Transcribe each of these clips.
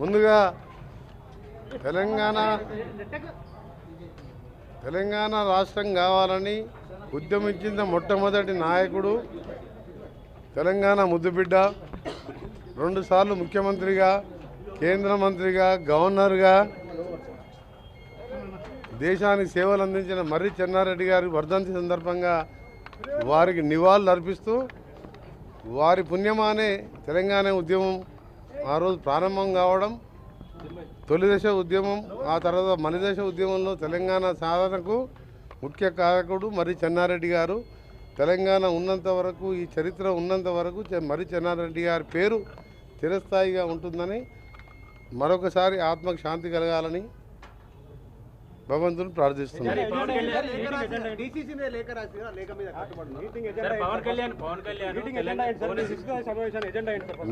ముందుగా తెలంగాణ రాష్ట్రం కావాలని ఉద్యమించిన మొట్టమొదటి నాయకుడు, తెలంగాణ ముద్దుబిడ్డ, 2 సార్లు ముఖ్యమంత్రిగా, కేంద్ర మంత్రిగా, గవర్నర్గా దేశానికి సేవలు అందించిన మర్రి చెన్నారెడ్డి గారి వర్ధంతి సందర్భంగా వారికి నివాళులు అర్పిస్తూ, వారి పుణ్యమానే తెలంగాణ ఉద్యమం ఆ రోజు ప్రారంభం కావడం, తొలిదశ ఉద్యమం, ఆ తర్వాత మలిదశ ఉద్యమంలో తెలంగాణ సాధనకు ముఖ్య కారకుడు మర్రి చెన్నారెడ్డి గారు. తెలంగాణ ఉన్నంత వరకు, ఈ చరిత్ర ఉన్నంత వరకు మర్రి చెన్నారెడ్డి గారి పేరు చిరస్థాయిగా ఉంటుందని, మరొకసారి ఆత్మకు శాంతి కలగాలని భగవంతుని ప్రార్థిస్తున్నాను.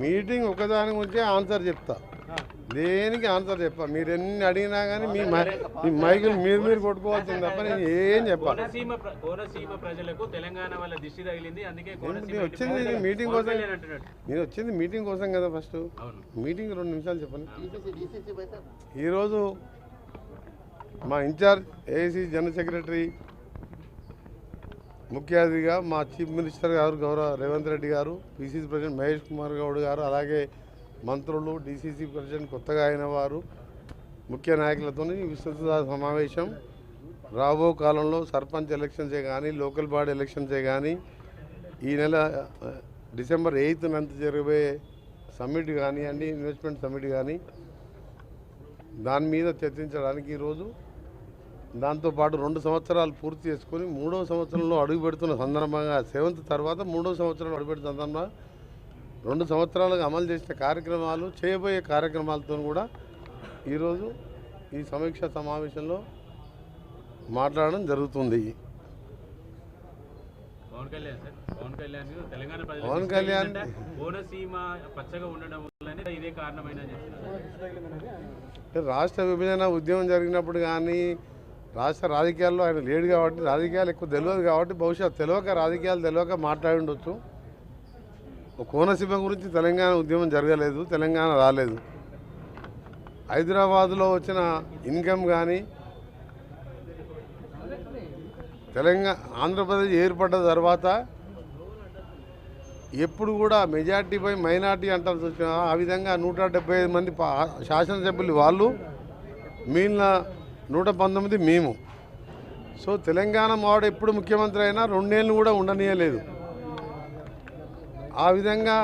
మీటింగ్ ఒకదాని గురించే ఆన్సర్ చెప్తా, దేనికి ఆన్సర్ చెప్పా. మీరు ఎన్ని అడిగినా కానీ మీ మైకులు మీరు కొట్టుకోవాల్సింది తప్ప నేను ఏం చెప్పాను. వచ్చింది మీటింగ్ కోసం, నేను వచ్చింది మీటింగ్ కోసం కదా. ఫస్ట్ మీటింగ్ 2 నిమిషాలు చెప్పండి. ఈరోజు మా ఇన్ఛార్జ్ ఏఐసి జనరల్ సెక్రటరీ, ముఖ్య అతిథిగా మా చీఫ్ మినిస్టర్ గారు గౌరవ రేవంత్ రెడ్డి గారు, పిసిసి ప్రెసిడెంట్ మహేష్ కుమార్ గౌడ్ గారు, అలాగే మంత్రులు, డిసిసి ప్రెసిడెంట్ కొత్తగా అయిన వారు, ముఖ్య నాయకులతో విస్తృత సమావేశం. రాబో కాలంలో సర్పంచ్ ఎలక్షన్సే కానీ, లోకల్ బాడీ ఎలక్షన్సే కానీ, ఈ నెల డిసెంబర్ 8th జరగబోయే సమ్మిట్ కానివ్వండి, ఇన్వెస్ట్మెంట్ సమ్మిట్ కానీ, దాని మీద చర్చించడానికి ఈరోజు, దాంతోపాటు 2 సంవత్సరాలు పూర్తి చేసుకొని 3వ సంవత్సరంలో అడుగు పెడుతున్న సందర్భంగా, 7th తర్వాత 3వ సంవత్సరంలో అడుగుపెడుతున్న సందర్భంగా 2 సంవత్సరాలుగా అమలు చేసిన కార్యక్రమాలు, చేయబోయే కార్యక్రమాలతో కూడా ఈరోజు ఈ సమీక్ష సమావేశంలో మాట్లాడడం జరుగుతుంది. పవన్ కళ్యాణ్ రాష్ట్ర విభజన ఉద్యమం జరిగినప్పుడు కానీ, రాష్ట్ర రాజకీయాల్లో ఆయన లేడు కాబట్టి, రాజకీయాలు ఎక్కువ తెలియదు కాబట్టి, బహుశా రాజకీయాలు తెలియక మాట్లాడి ఉండొచ్చు. కోనసీమ గురించి తెలంగాణ ఉద్యమం జరగలేదు, తెలంగాణ రాలేదు. హైదరాబాదులో వచ్చిన ఇన్కమ్ కానీ, ఆంధ్రప్రదేశ్ ఏర్పడ్డ తర్వాత ఎప్పుడు కూడా మెజార్టీపై మైనార్టీ అంటారు చూసిన, ఆ విధంగా 175 మంది శాసనసభ్యులు వాళ్ళు, మిగిలిన 119 మేము. సో తెలంగాణ వాడు ఎప్పుడు ముఖ్యమంత్రి అయినా 2 ఏళ్ళు కూడా ఉండనీయలేదు. ఆ విధంగా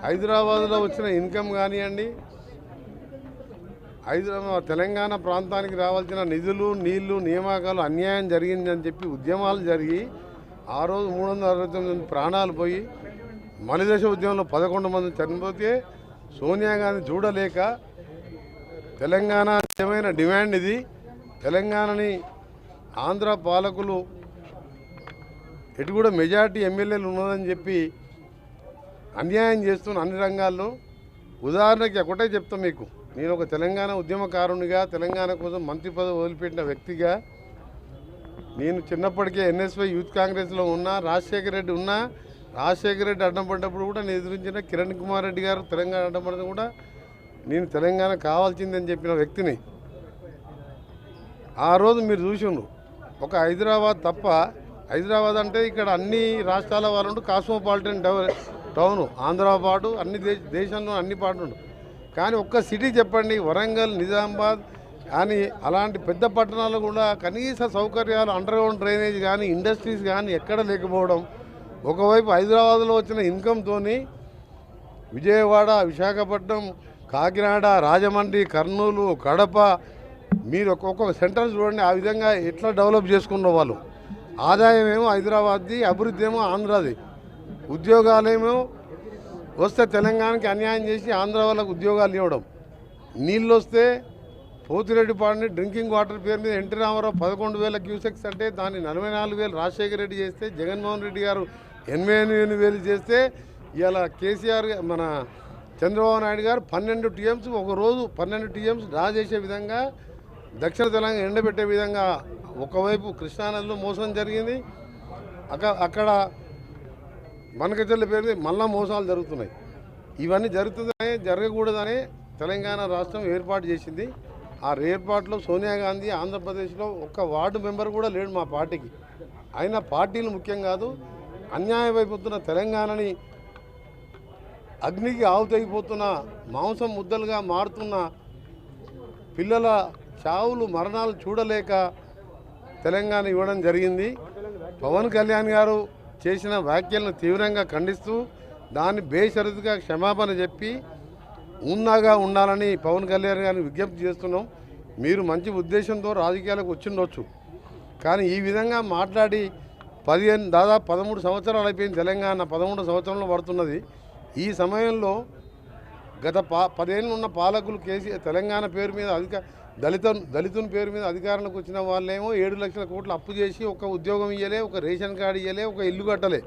హైదరాబాదులో వచ్చిన ఇన్కమ్ కానివ్వండి, తెలంగాణ ప్రాంతానికి రావాల్సిన నిధులు, నీళ్లు, నియామకాలు అన్యాయం జరిగిందని చెప్పి ఉద్యమాలు జరిగి, ఆ రోజు 369 మంది ప్రాణాలు పోయి, మలిదశ ఉద్యమంలో 11 మంది చనిపోతే సోనియా గాంధీ చూడలేక, తెలంగాణ నిజమైన డిమాండ్ ఇది, తెలంగాణని ఆంధ్ర పాలకులు ఎటు కూడా మెజార్టీ ఎమ్మెల్యేలు ఉన్నదని చెప్పి అన్యాయం చేస్తున్న అన్ని రంగాల్లో. ఉదాహరణకి ఒకటే చెప్తాం మీకు, నేను ఒక తెలంగాణ ఉద్యమకారునిగా, తెలంగాణ కోసం మంత్రి పదవి వదిలిపెట్టిన వ్యక్తిగా, నేను చిన్నప్పటికే ఎన్ఎస్వై యూత్ కాంగ్రెస్లో ఉన్నా, రాజశేఖర రెడ్డి అడ్డం పడ్డప్పుడు కూడా నేను ఎదురించిన కిరణ్ కుమార్ రెడ్డి గారు తెలంగాణ అడ్డం పడిన కూడా నేను తెలంగాణ కావాల్సిందని చెప్పిన వ్యక్తిని. ఆ రోజు మీరు చూసిండ్రు, ఒక హైదరాబాద్ తప్ప, హైదరాబాద్ అంటే ఇక్కడ అన్ని రాష్ట్రాల వాళ్ళు కాస్మోపాలిటన్ టౌను, ఆంధ్రపాటు అన్ని దేశంలో అన్ని పాటలు. కానీ ఒక్క సిటీ చెప్పండి, వరంగల్, నిజామాబాద్ కానీ అలాంటి పెద్ద పట్టణాలు కూడా కనీస సౌకర్యాలు, అండర్గ్రౌండ్ డ్రైనేజ్ కానీ, ఇండస్ట్రీస్ కానీ ఎక్కడ లేకపోవడం. ఒకవైపు హైదరాబాద్లో వచ్చిన ఇన్కమ్తో విజయవాడ, విశాఖపట్నం, కాకినాడ, రాజమండ్రి, కర్నూలు, కడప, మీరు ఒక్కొక్క సెంటర్ చూడండి, ఆ విధంగా ఎట్లా డెవలప్ చేసుకున్న వాళ్ళు. ఆదాయం ఏమో హైదరాబాద్ది, అభివృద్ధి ఏమో ఆంధ్రాది. ఉద్యోగాలేమో వస్తే తెలంగాణకి అన్యాయం చేసి ఆంధ్ర వాళ్ళకు ఉద్యోగాలు ఇవ్వడం. నీళ్ళు వస్తే పోతిరెడ్డిపాడిని డ్రింకింగ్ వాటర్ పేరు మీద ఎన్టీ రామారావు 11,000 క్యూసెక్స్ అంటే దాన్ని 44,000 రాజశేఖర రెడ్డి చేస్తే, జగన్మోహన్ రెడ్డి గారు 88,000 చేస్తే, ఇలా కేసీఆర్ మన చంద్రబాబు నాయుడు గారు 12 టీఎంస్ ఒకరోజు 12 టీఎంస్ డ్రా చేసే విధంగా, దక్షిణ తెలంగాణ ఎండబెట్టే విధంగా ఒకవైపు కృష్ణానదిలో మోసం జరిగింది. అక్కడ మనకచర్ల పేరు మళ్ళా మోసాలు జరుగుతున్నాయి. ఇవన్నీ జరుగుతుందనే, జరగకూడదనే తెలంగాణ రాష్ట్రం ఏర్పాటు చేసింది. ఆ ఏర్పాటులో సోనియా గాంధీ ఆంధ్రప్రదేశ్లో ఒక్క వార్డు మెంబర్ కూడా లేడు మా పార్టీకి. అయినా పార్టీలు ముఖ్యం కాదు, అన్యాయమైపోతున్న తెలంగాణని అగ్నికి ఆవుతైపోతున్న మాంసం ముద్దలుగా మారుతున్న పిల్లల చావులు మరణాలు చూడలేక తెలంగాణ ఇవ్వడం జరిగింది. పవన్ కళ్యాణ్ గారు చేసిన వ్యాఖ్యలను తీవ్రంగా ఖండిస్తూ దాన్ని బేషరతుగా క్షమాపణ చెప్పి ఉన్నాగా ఉండాలని పవన్ కళ్యాణ్ గారిని విజ్ఞప్తి చేస్తున్నాం. మీరు మంచి ఉద్దేశంతో రాజకీయాలకు వచ్చిండొచ్చు, కానీ ఈ విధంగా మాట్లాడి దాదాపు 13 సంవత్సరాలు అయిపోయింది. తెలంగాణ 13 సంవత్సరంలో పడుతున్నది. ఈ సమయంలో గత 10 ఏళ్ళు ఉన్న పాలకులు తెలంగాణ పేరు మీద దళితుని పేరు మీద అధికారంలోకి వచ్చిన వాళ్ళేమో 7 లక్షల కోట్లు అప్పు చేసి ఒక ఉద్యోగం ఇవ్వలే, ఒక రేషన్ కార్డు ఇవ్వలే, ఒక ఇల్లు కట్టలే.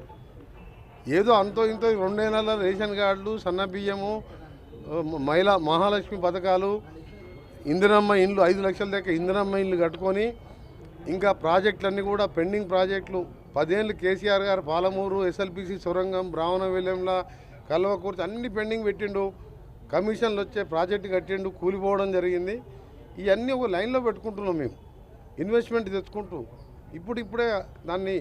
ఏదో అంతో ఇంతో 2 నెలల రేషన్ కార్డులు, సన్న బియ్యము, మహాలక్ష్మి పథకాలు, ఇందిరమ్మ ఇండ్లు 5 లక్షల దాకా ఇందిరమ్మ ఇండ్లు కట్టుకొని ఇంకా ప్రాజెక్టులన్నీ కూడా పెండింగ్ ప్రాజెక్టులు 10 ఏళ్ళు కేసీఆర్ గారు పాలమూరు, ఎస్ఎల్పిసి సొరంగం, బ్రాహ్మణవెల్లంల, కల్వకుర్తి అన్ని పెండింగ్ పెట్టిండు. కమిషన్లు వచ్చే ప్రాజెక్టు కట్టిండు, కూలిపోవడం జరిగింది. ఇవన్నీ ఒక లైన్లో పెట్టుకుంటున్నాం మేము, ఇన్వెస్ట్మెంట్ తెచ్చుకుంటూ. ఇప్పుడే దాన్ని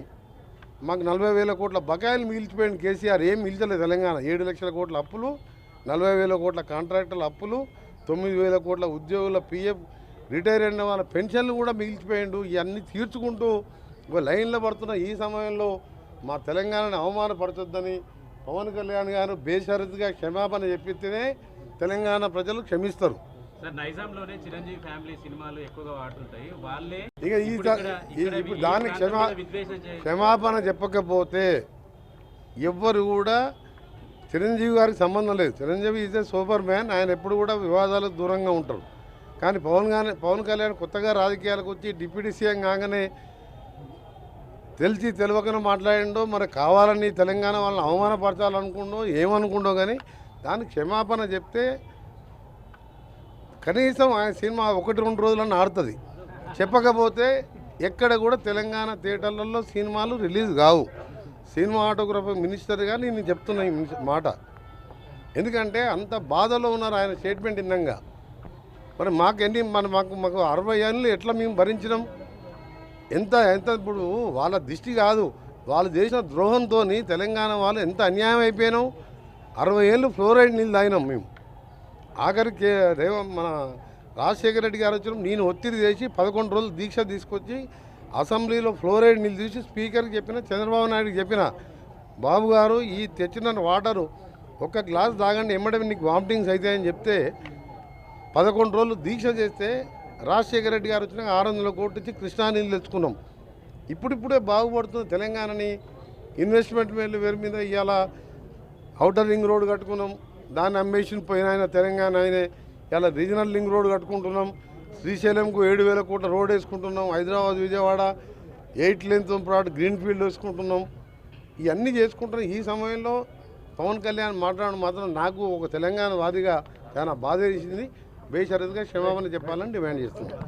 మాకు 40,000 కోట్ల బకాయిలు మిగిల్చిపోయింది కేసీఆర్. ఏం మిగిల్చలేదు తెలంగాణ. 7 లక్షల కోట్ల అప్పులు, 40,000 కోట్ల కాంట్రాక్టర్ల అప్పులు, 9,000 కోట్ల ఉద్యోగుల పిఎఫ్, రిటైర్ అయిన వాళ్ళ పెన్షన్లు కూడా మిగిల్చిపోయిండు. ఇవన్నీ తీర్చుకుంటూ ఒక లైన్లో పడుతున్న ఈ సమయంలో మా తెలంగాణని అవమానపరచొద్దని పవన్ కళ్యాణ్ గారు బేషరతుగా క్షమాపణ చెప్పితేనే తెలంగాణ ప్రజలు క్షమిస్తారు. నైజాంలోనే చిరంజీవి ఫ్యామిలీ సినిమాలు ఎక్కువగా వాడుతుంటాయి. వాళ్ళే ఇప్పుడు దానికి క్షమాపణ చెప్పకపోతే ఎవ్వరు కూడా చిరంజీవి గారికి సంబంధం లేదు. Chiranjeevi is a super man. ఆయన ఎప్పుడు కూడా వివాదాలకు దూరంగా ఉంటారు. కానీ పవన్ కళ్యాణ్ కొత్తగా రాజకీయాలకు వచ్చి డిప్యూటీ సీఎం కాగానే తెలిసి తెలియకనే మాట్లాడిండో, మరి కావాలని తెలంగాణ వాళ్ళని అవమానపరచాలనుకుండో ఏమనుకుండో, కానీ దానికి క్షమాపణ చెప్తే కనీసం ఆయన సినిమా 1-2 రోజులన్నా ఆడుతుంది. చెప్పకపోతే ఎక్కడ కూడా తెలంగాణ థియేటర్లలో సినిమాలు రిలీజ్ కావు. సినిమాటోగ్రఫీ మినిస్టర్గా నేను చెప్తున్నా ఈ మాట. ఎందుకంటే అంత బాధలో ఉన్నారు ఆయన స్టేట్మెంట్ విన్నంగా. మరి మాకు 60 ఏళ్ళు ఎట్లా మేము భరించినాం? ఎంత ఇప్పుడు వాళ్ళ దిష్టి కాదు, వాళ్ళు చేసిన ద్రోహంతో తెలంగాణ వాళ్ళు ఎంత అన్యాయం అయిపోయినాం. 60 ఏళ్ళు ఫ్లోరైడ్ నీళ్ళు తాగినాం మేము. ఆఖరికి మన రాజశేఖర రెడ్డి గారు వచ్చిన నేను ఒత్తిడి చేసి 11 రోజులు దీక్ష తీసుకొచ్చి అసెంబ్లీలో ఫ్లోరైడ్ నీళ్ళు తీసి స్పీకర్కి చెప్పిన, చంద్రబాబు నాయుడుకి చెప్పిన, బాబు గారు ఈ తెచ్చిన వాటరు ఒక గ్లాస్ తాగండి ఎమ్మడే నీకు వామిటింగ్స్ అవుతాయని చెప్తే 11 రోజులు దీక్ష చేస్తే రాజశేఖర రెడ్డి గారు వచ్చినాక 600 కోట్లు ఇచ్చి కృష్ణా నీళ్ళు తెచ్చుకున్నాం. ఇప్పుడిప్పుడే బాగుపడుతుంది తెలంగాణని. ఇన్వెస్ట్మెంట్ పేరు మీద ఇవాళ ఔటర్ రింగ్ రోడ్ కట్టుకున్నాం, దాన్ని అమ్మేషన్ పోయిన ఆయన తెలంగాణ ఆయనే. ఇలా రీజనల్ రింగ్ రోడ్ కట్టుకుంటున్నాం, శ్రీశైలంకు 7,000 కోట్ల రోడ్ వేసుకుంటున్నాం, Hyderabad Vijayawada 8 length project green field వేసుకుంటున్నాం. ఇవన్నీ చేసుకుంటున్నాం. ఈ సమయంలో పవన్ కళ్యాణ్ మాట్లాడడం మాత్రం నాకు ఒక తెలంగాణ వాదిగా చాలా బాధ వేసింది. బేషరతుగా క్షమాపణ చెప్పాలని డిమాండ్ చేస్తున్నాను.